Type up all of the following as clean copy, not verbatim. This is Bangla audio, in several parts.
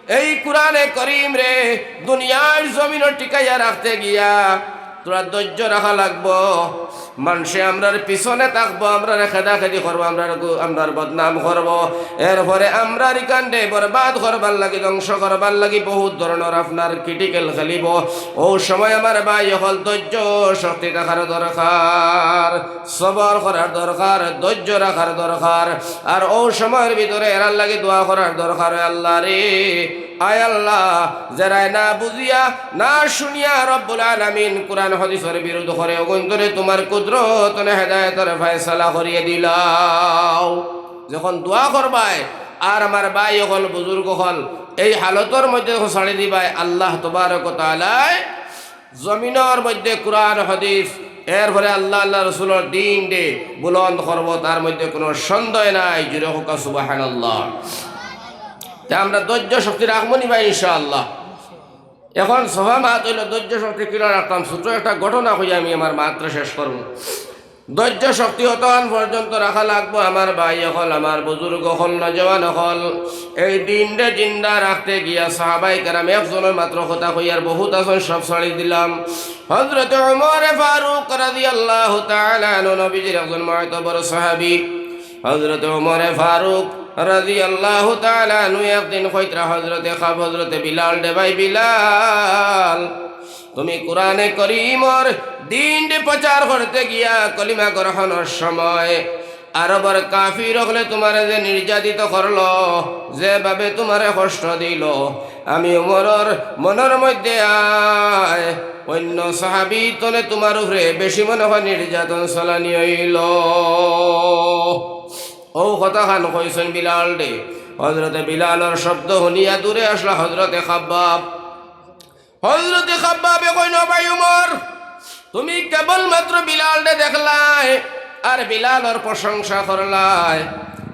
এই কোরআনে করিম রে দুনিয়ার জমিন টিকাইয়া রাখতে গিয়া তোরা ধৈর্য রাখা লাগবো। মানুষে আমরার পিছনে থাকবো, আমরা খেদাখেদি করবো, আমরার বদনাম করবো, এরপরে আমরা রিকান্ডে বরবাদ করবার লাগি, ধ্বংস করবার লাগি বহুত ধরনের আপনার ক্রিটিক্যাল খেলিব। ও সময় আমার ভাই হল ধৈর্য শক্তি রাখার দরকার, সবর করার দরকার, ধৈর্য রাখার দরকার। আর ও সময়ের ভিতরে এরার লাগি দোয়া করার দরকার। আল্লাহ রে, আয় আল্লাহ, যারা না বুঝিয়া না শুনিয়া রব্বুল আলামিন কোরআন হাদিসের বিরোধ করে অগন্তরে তোমার কুদরত নে হেদায়েতের ফয়সালা করিয়ে দিলাও। যখন দোয়া করবাই আর আমার ভাই হল বুজুর্গ হল এই হালতর মধ্যে ছাড়ি দিবাই, আল্লাহ তবারক ওয়া তাআলা জমিনের মধ্যে কোরআন হাদিস এরপরে আল্লাহ আল্লাহ রসুলের দিন দে বুলন্দ করব, তার মধ্যে কোনো সন্দেহ নাই। জুড়ে হোক সুবহানাল্লাহ। আমরা ধৈর্য শক্তি রাখবো নি ভাই ইনশাআল্লাহ। এখন সভা মাত হইল ধৈর্য শক্তি কিনা রাখতাম, ছোট একটা ঘটনা হয়ে আমি আমার মাত্রা শেষ করবো। ধৈর্য শক্তি হতন পর্যন্ত রাখা লাগবো আমার ভাই হল, আমার বুজুর্গ হল, নজওয়ান হল। এই দিনটা জিন্দা রাখতে গিয়া সাহাবাই কেরাম একজনের মাত্র কথা কইয়ার বহুত আসন সব ছাড়ি দিলাম। হযরত ওমর ফারুক রাদিয়াল্লাহু তাআলা আনহু নবীজির একজন মুআতাবর সাহাবী। হযরত ওমর ফারুক রাদিয়াল্লাহু তাআলা আনহু একদিন কইতরা হযরতে খাব হযরতে বিলাল, দে ভাই বিলাল, তুমি কোরআনে করিমর দিনটি প্রচার করতে গিয়া কলিমা গ্রহণের সময় আরবের কাফির হলে তোমারে যে নির্যাতিত করলো, যেভাবে তোমারে কষ্ট দিল, আমি ওমরের মনের মধ্যে আয় অন্য সাহাবী তলে তোমার উপরে বেশি মনে হয় নির্যাতন চালানি হইল। ও কথা খান কইছেন বিলাল দে। হযরতে বিলালের শব্দ শুনিয়া দূরে আসলা হযরতে খাব্বাব। হযরতে খাব্বাবে কইল, ভাই ওমর, তুমি কেবলমাত্র বিলালকে দেখলাই আর বিলালের প্রশংসা করলাই,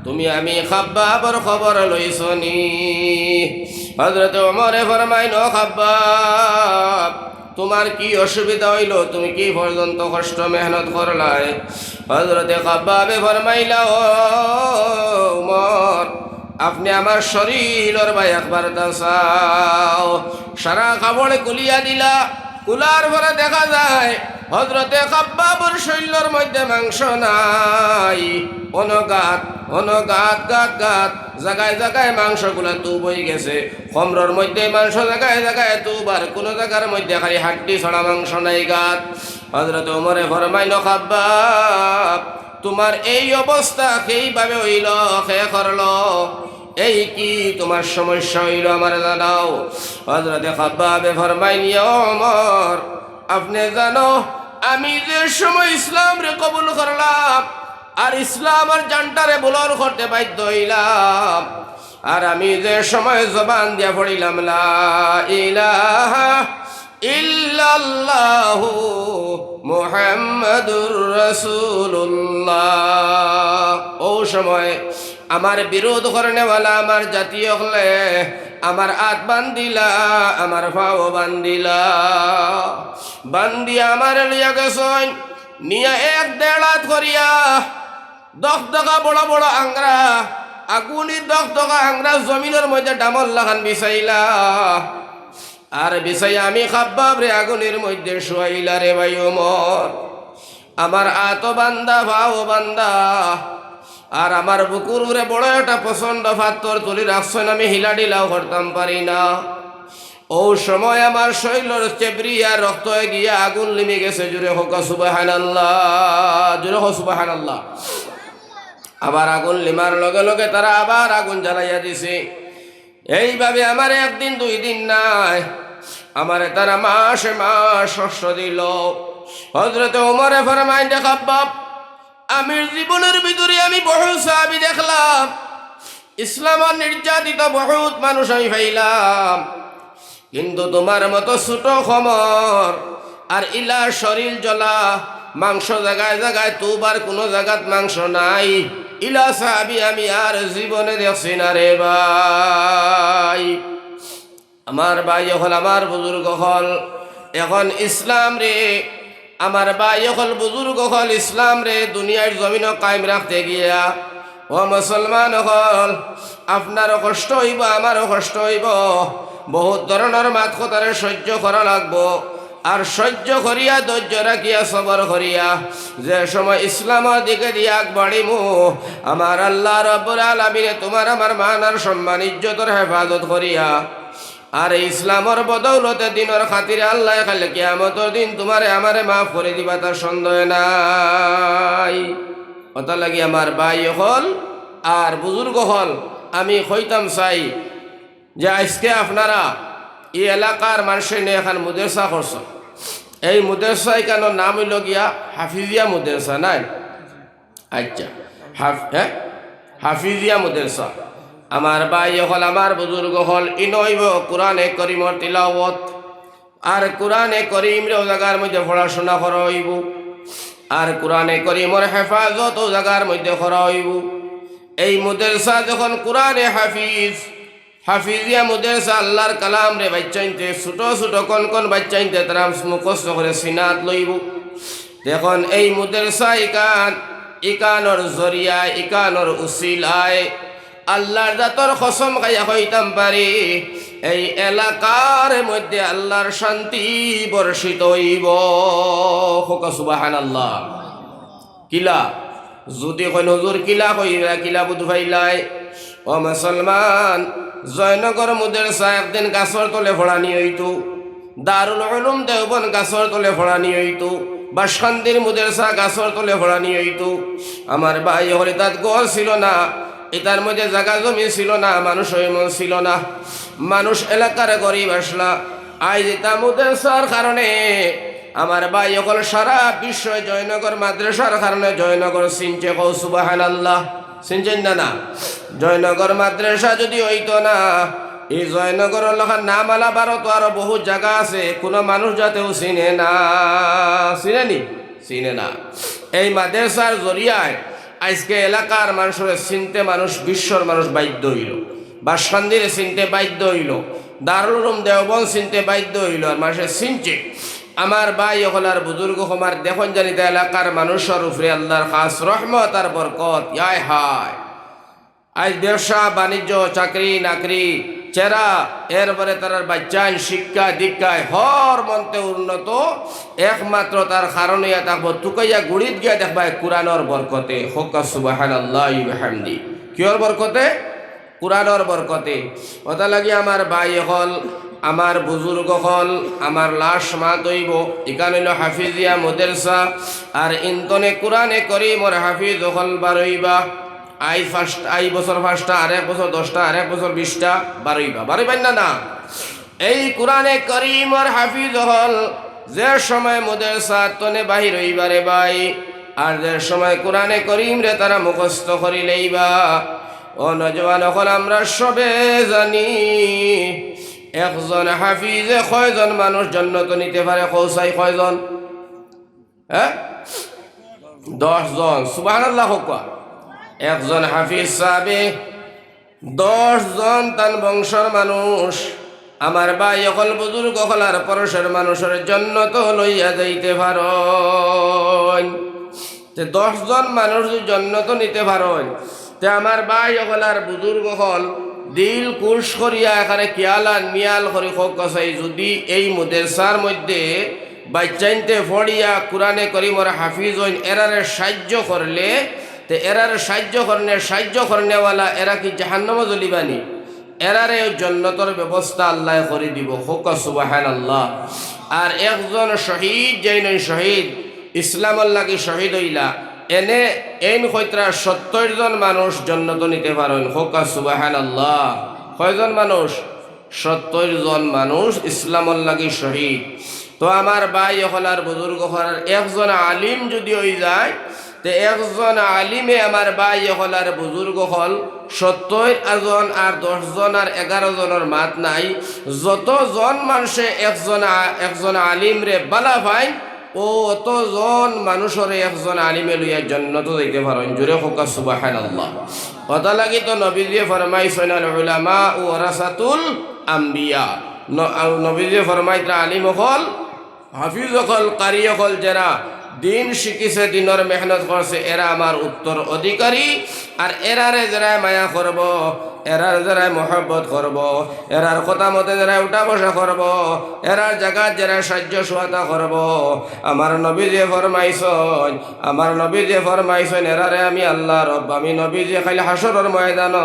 তুমি আমি খাব্বাবর খবর লইছনি? হযরতে ওমরে ফরমাইল, খাব্বাব, তোমার কি অসুবিধা হইল? তুমি কি পর্যন্ত কষ্ট মেহনত করলাই? হযরতে খাব্বাবে ফরমাইলা, ও ওমর, আপনি আমার শরীরের ভাই একবার দাসাও। সারা কাপড়ে কুলিয়া দিলা, কুলার পরে দেখা যায় হযরতে খাব্বাবর শরীরের মধ্যে মাংস নাই, অনগাত অনগাত গাত গাত জায়গায় জায়গায় মাংসগুলা তুব হয়ে গেছে। কমরের মধ্যে মাংস জায়গায় জায়গায় তুব, আর কোনো জায়গার মধ্যে খালি হাড্ডি ছড়া মাংস নাই গাত। হযরতে ওমরে ফরমাইল, খাব্বাব, তোমার এই অবস্থা সেইভাবে হইল, খে করলো, এই কি তোমার সমস্যা হইল আমার জানাও। হযরতে খাব্বাবে ফরমাইল, ওমর, আপনি জানো আমি যে সময় ইসলাম রে কবুল করলাম আর ইসলামের জানটারে বুলন করতে বাধ্য হইলাম, আর আমি যে সময় জবান দিয়া পড়িলাম লা ইলাহা ইল্লাল্লাহু মুহাম্মাদুর রাসূলুল্লাহ, ও সময় আমার বিরোধ করেনেওয়ালা আমার জাতীয় হলে আমার হাত বান্দিলা, আমার পাও বান্দিলা, বান্দিয়া আমার লিয়া গেছেন নিয়া এক দেড় হাত করিয়া দগদগা বড় বড় আংরা, আগুনি দগদগা আংরা জমিনের মধ্যে ডামল লাগান বিছাইলা, আর বিছাইয়া আমি খাব্বাব রে আগুনের মধ্যে শুয়াইলা। রে ভাই ওমর, আমার আতো বান্দা ভাও বান্দা, আর আমার বুকুর উপরে বড় একটা প্রচন্ড পাথর তুলি রাখছেন, আমি হিলা ডিলাও করতাম পারি না। ও সময় আমার শরীরের চেবরিয়া রক্ত হয়ে গিয়া আগুন লিমে গেছে। জুড়ে হোক সুবহানাল্লাহ, জুড়ে হোক সুবহানাল্লাহ। আবার আগুন লিমার লগে লগে তারা আবার আগুন জ্বালাইয়া দিছে। এইভাবে আমার একদিন দুই দিন নাই, আমারে তারা মাসে মাস শস্য দিল। হযরতে ওমরে ফরমাইন, খাব্বাব, আমি জীবনের ভিতরে আমি বহু সাহাবী দেখলাম, ইসলামের নির্যাতিত বহুত মানুষ আমি পাইলাম, কিন্তু তোমার মতো ছোট খমর আর ইলা শরীর জ্বলা, মাংস জায়গায় জায়গায় তুবার কোনো জায়গাত মাংস নাই, ইলা সাহাবী আমি আর জীবনে দেখছি না রে ভাই। আমার ভাই হল, আমার বুজুর্গ হল, এখন ইসলাম রে আমার ভাই হল বুজুর্গ হল ইসলাম রে দুনিয়ার জমিন কায়েম রাখতে গিয়া ও মুসলমান হল, আপনারও কষ্ট হইব, আমারও কষ্ট হইব। বহুত ধরনের মাত কথারে সহ্য করা লাগবো। আর সহ্য করিয়া, ধৈর্য রাখিয়া, সবর করিয়া যে সময় ইসলামের দিকে দিয়া বাড়িমু, আমার আল্লাহ রাব্বুল আলামিনে তোমার আমার মান আর সম্মান ইজ্জতের হেফাজত করিয়া, আর ইসলামের বদৌলতে দিনের খাতিরে আল্লাহ খালি কিয়ামতের দিন তোমারে আমারে মাফ করে দিবা, তার সন্দেহ নাই। ওটা লাগি আমার ভাই হল আর বুজুর্গ হল, আমি কইতাম চাই যে আজকে আপনারা এই এলাকার মানুষের নিয়ে এখন মুদেরসা করছ। এই মুদেরসা এখানোর নাম হইল গিয়া হাফিজিয়া মুদেরসা, নাই? আচ্ছা, হ্যাঁ, হাফিজিয়া মুদেরসা। আমার ভাই হল, আমার বুজুর্গ হল, ইনইব কোরআনে করিমর তিলাওয়াত আর কোরআনে করিম রে ও জায়গার মধ্যে পড়াশোনা করা হইব, আর কোরআনে করিমর হেফাজত ও জায়গার মধ্যে করা হইব। এই মুদেরসা যখন কোরআনে হাফিজিয়া মুদেরসা আল্লাহর কালাম রে বাচ্চাইতে ছোট ছোট কন বাচ্চাইতে তারা মুখস্থ করে সিনাত লইব। দেখুন এই মুদেরসা ইকানোর জরিয়া, ইকানোর উসিলায় আল্লাহর জাতর কসম খাইয়া হইতাম পারি, এই এলাকার মধ্যে আল্লাহর শান্তি বর্ষিত হইব। সুবহানাল্লাহ। কিলা যদি কই হুজুর কিলা কইরা, কিলা বুধ ভাইলাই? ও মুসলমান, জয়নগর মুদেরসা একদিন গাছর তলে ফড়ানি হইতো, দারুল উলুম দেওবন্দ গাছর তলে ফড়ানি হইতো, বাসখান্দির মুদেরসা গাছর তলে ফড়ানি হইতো। আমার ভাই হলে তাত ঘর ছিল না, এটার মধ্যে জায়গা জমি ছিল না, মানুষ এমন ছিল না, মানুষ এলাকার গরিব আসলা। আজ এটা মুদেরসার কারণে আমার ভাই সকল সারা বিশ্ব জয়নগর মাদ্রাসার কারণে জয়নগর চিনছে। কৌ সুবহানাল্লাহ। চিনছেন না? জয়নগর মাদ্রাসা যদি হইতো না, এই জয়নগর লেখার নাম আলা ভারত আরো বহু জায়গা আছে, কোনো মানুষ যাতেও চিনে না। চিনেনি? চিনে না। এই মাদ্রাসার জরিয়ায় আজকে এলাকার মানুষের চিনতে মানুষ, বিশ্বর মানুষ বাধ্য হইল, বাসখান্দিরে চিনতে বাধ্য হইল, দারুল উলুম দেওবন্দ চিনতে বাধ্য হইল, আর মানুষের চিনছে। আমার ভাই হলার বুজুর্গ হমার দেখুন জানিতে এলাকার মানুষের উপরে আল্লাহর খাস রহমত আর বরকত। ইয়ায় হায়, আজ ব্যবসা বাণিজ্য, চাকরি নাকরি চেরা, এরপরে তার বাচ্চান শিক্ষা দীক্ষায় হর মন্তে উন্নত, একমাত্র তার কারণে থাকবো তুকাইয়া গুড়িত গিয়া দেখবা কোরআনর বরকতে। হোক সুবহানাল্লাহি ওয়া বিহামদি। কিয়র বরকতে? কোরআনর বরকতে। ওটা লাগি আমার ভাই হল, আমার বুজুর্গ হল, আমার লাশ মা দইব, এখানে হইল হাফিজিয়া মুদেরসা, আর ইন্তনে কোরআনে করিমর হাফিজ হল বারইবা। আই বছর 5টা, আরেক বছর 10টা, আরেক বছর 20টা, বারইবা না। এই কোরআনে করিমর হাফিজ হল যে সময় মুদেরসা তনে বাহির হইবারে ভাই, আর যে সময় কোরআনে করিম রে তারা মুখস্থ করিলেইবা। ও নজওয়ান হল, আমরা সবে জানি একজন হাফিজে কয়জন মানুষ জান্নাত নিতে পারে? কৌসাই কয়জন? হ্যাঁ, 10 জন। সুবহানাল্লাহ। হোক, একজন হাফিজ সাহেবে 10 জন তান বংশর মানুষ, আমার ভাই অকল বুজুর্গ হলার পরশের মানুষের জান্নাত লইয়া যাইতে পারেন। 10 জন মানুষ জান্নাত নিতে পারেন, তে আমার ভাই অকলার বুজুর্গ হল দিল কুশ করিয়া এখানে কিয়ালা নিয়াল করে কসাই যদি এই মুদেরসার মধ্যে বাচ্চাইনতে ফড়িয়া কোরআনে করিমর হাফিজ হইন, এরারে সাহায্য করলে, তে এরারে সাহায্য করনেওয়ালা এরা কি জাহান্নামে জ্বলিবানি? এরারে জান্নাতের ব্যবস্থা আল্লাহ করে দিব। হোক সুবহানাল্লাহ। আর একজন শহীদ যেন শহীদ ইসলামের লাগি শহীদ হইলা, এনে এন কয়ত্রা 70 জন মানুষ জান্নাত নিতে পারেন। হোক সুবহানাল্লাহ। কয়জন মানুষ? 70 জন মানুষ ইসলামের লাগি শহীদ। তো আমার ভাই হলার বুজুর্গ হলার একজন আলিম যদি হয়ে যায়, তে একজন আলিমে আমার ভাই হলার বুজুর্গ হল 70 জন আর 10 জন আর 11 জনের মাত নাই। যতজন মানুষে একজন আলিম রে বালা ভাই, ও অতজন মানুষরে একজন আলিমে লইয়া জান্নাত যাইতে পারেন। জোরে হোক সুবহানাল্লাহ। কথা লাগি তো নবীজি ফরমাইছেন আল উলামা ওয়ারাসাতুল আম্বিয়া। নবীজি ফরমাইতা আলিম হল, হাফিজ হল, কারি হল, যারা দিন শিখিছে, দিনের মেহনত করছে, এরা আমার উত্তর অধিকারী। আর এরারে যারা মায়া করব, এরার যারা মহব্বত করব, এরার কথা মতে যারা উঠা বসা করব, এরার জায়গা যারা সাহায্য সহায়তা করব, আমার নবী যে ফরমাইছেন, আমার নবী যে ফরমাইছেন, এরারে আমি আল্লাহ রব, আমি নবী যে খালি হাসরের ময়দান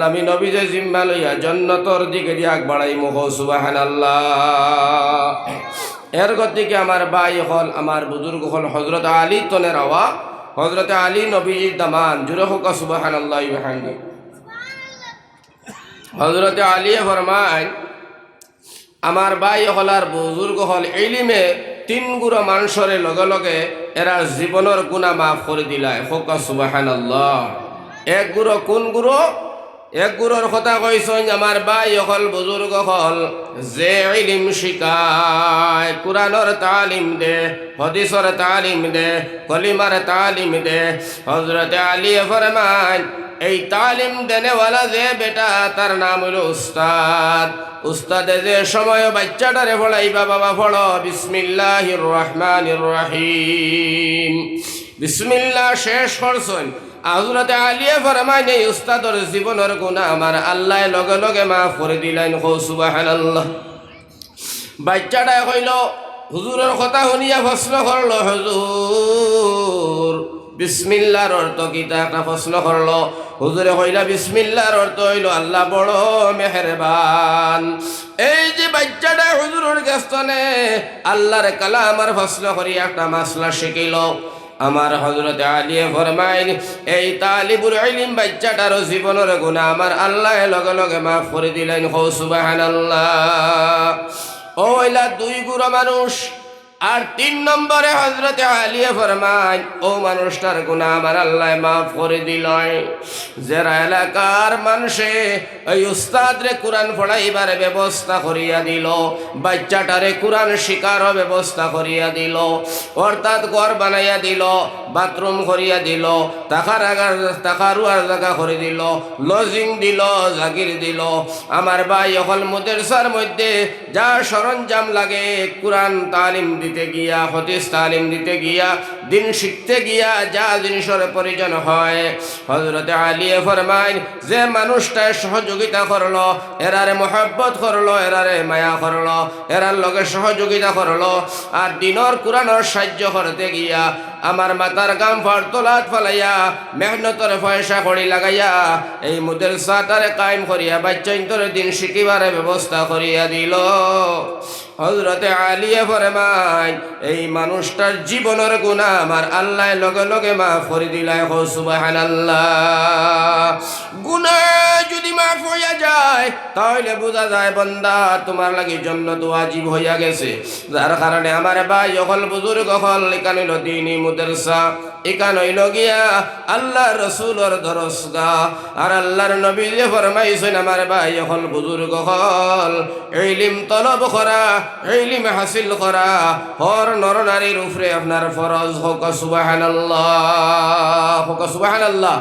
আমি নবী যে জিম্মা লইয়া জান্নাতের দিকে দিয়ে আগ বাড়াই মুখ সুবহানাল্লাহ। এর গতিকে আমার ভাই হল, আমার বুজুর্গ হল হজরত আলী তনের আওয়া, হজরত আলী নবীজির দামান জুড়ে হোক সুবহানাল্লাহ ওয়া বিহামদি। হজরত আলী ফরমায় আমার ভাই হল আর বুজুর্গ হল ইলমে 3 গুণ মানুষের লগে লগে এরা জীবনের গুনাহ মাফ করে দিলায়, হোক সুবহানাল্লাহ। 1 গুণ কোন গুণ? 1 গুণের কথা কইছেন আমার ভাই হল বুজুর্গ হল যে ইলম শিখায়, কুরআনের তালিম দে, হাদিসের তালিম দে, কলিমার তালিম দে। হযরত আলী ফরমান এই তালিম দেনেওয়ালা যে বেটা তার নাম হলো উস্তাদ। উস্তাদে যে সময় বাচ্চাটারে পড়াইবা, বাবা পড়ো বিসমিল্লাহির রহমানির রহিম, বিসমিল্লাহ শেষ করছেন। হযরত আলী ফরমায় এই উস্তাদর জীবনের গুনাহ আমার আল্লাহ লগে লগে মাফ করে দিলেন, সুবহানাল্লাহ। বাচ্চাটা কইল, হুজুরের কথা শুনিয়া প্রশ্ন করল, হুজুর বিসমিল্লাহর অর্থ কিতা? একটা প্রশ্ন করল। হুজুরে কইলা বিসমিল্লাহর অর্থ হইল আল্লাহ বড় মেহেরবান। এই যে বাচ্চাটা হুজুরের কাছে আল্লাহর কালামের প্রশ্ন করি একটা মাসলা শিখিল। আমার হযরত আলী ফরমাইন এই তালিবুল ইলম বাচ্চাটার জীবনের গুনাহ আমার আল্লাহ লগে লগে মাফ করে দিলেন, সুবহানাল্লাহ। ওইলা 2 গুণ মানুষ। আর 3 নম্বরে হযরত আলী ফরমায় ও মানুষটার গুনাহ আমার আল্লাহ মাফ করে দিলেন যারা এলাকার মানুষে ওই উস্তাদরে কোরআন পড়াইবার ব্যবস্থা করিয়া দিল, বাচ্চাটারে কোরআন শিখার ব্যবস্থা করিয়া দিল, অর্থাৎ ঘর বানাইয়া দিল, বাথরুম করিয়া দিল, তাকারুয়ার জায়গা করে দিল, লজিং দিল, জাগির দিল। আমার ভাই অকল মাদ্রাসার মধ্যে যা সরঞ্জাম লাগে কোরআন তালিম দিতে গিয়া, হাদিস তালিম দিতে গিয়া, দিন শিখতে গিয়া যা জিনিসের প্রয়োজন হয়, হযরত আলী ফরমায় যে মানুষটা সহযোগিতা করলো, এরারে মহব্বত করলো, এরারে মায়া করলো, এরার লগে সহযোগিতা করলো, আর দিনের কোরআনের সাহায্য করতে গিয়া আমার মাতার গাম ফাড়তলাত ফালাইয়া মেহনতর পয়সা করি লাগাইয়া এই মাদ্রাসাটারে কায়েম করিয়া বাচ্চাইন্তর দিন শিখিবার ব্যবস্থা করিয়া দিল। হযরত আলী ফরমায় এই মানুষটার জীবনের গুনাহ আমার আল্লাহ লগে লগে মাফ করে দিলায়, সুবহানাল্লাহ। গুনাহ যদি মাফ হইয়া যায় তাহলে বোঝা যায় বান্দা তোমার লাগি জান্নাত ওয়াজিব হইয়া গেছে। যার কারণে আমার ভাই হল বুজুর্গ হল এখানে হইল দ্বীনি মাদ্রাসা, এখানে হইল গিয়া আল্লাহর রাসূলের দরসগাহ। আর আল্লাহর নবী যে ফরমাইছেন আমার ভাই হল বুজুর্গ হল ইলম তলব করা, ইলম হাসিল করা হর নর নারীর উপরে আপনার ফরজ, হোক সুবহানাল্লাহ, হোক সুবহানাল্লাহ।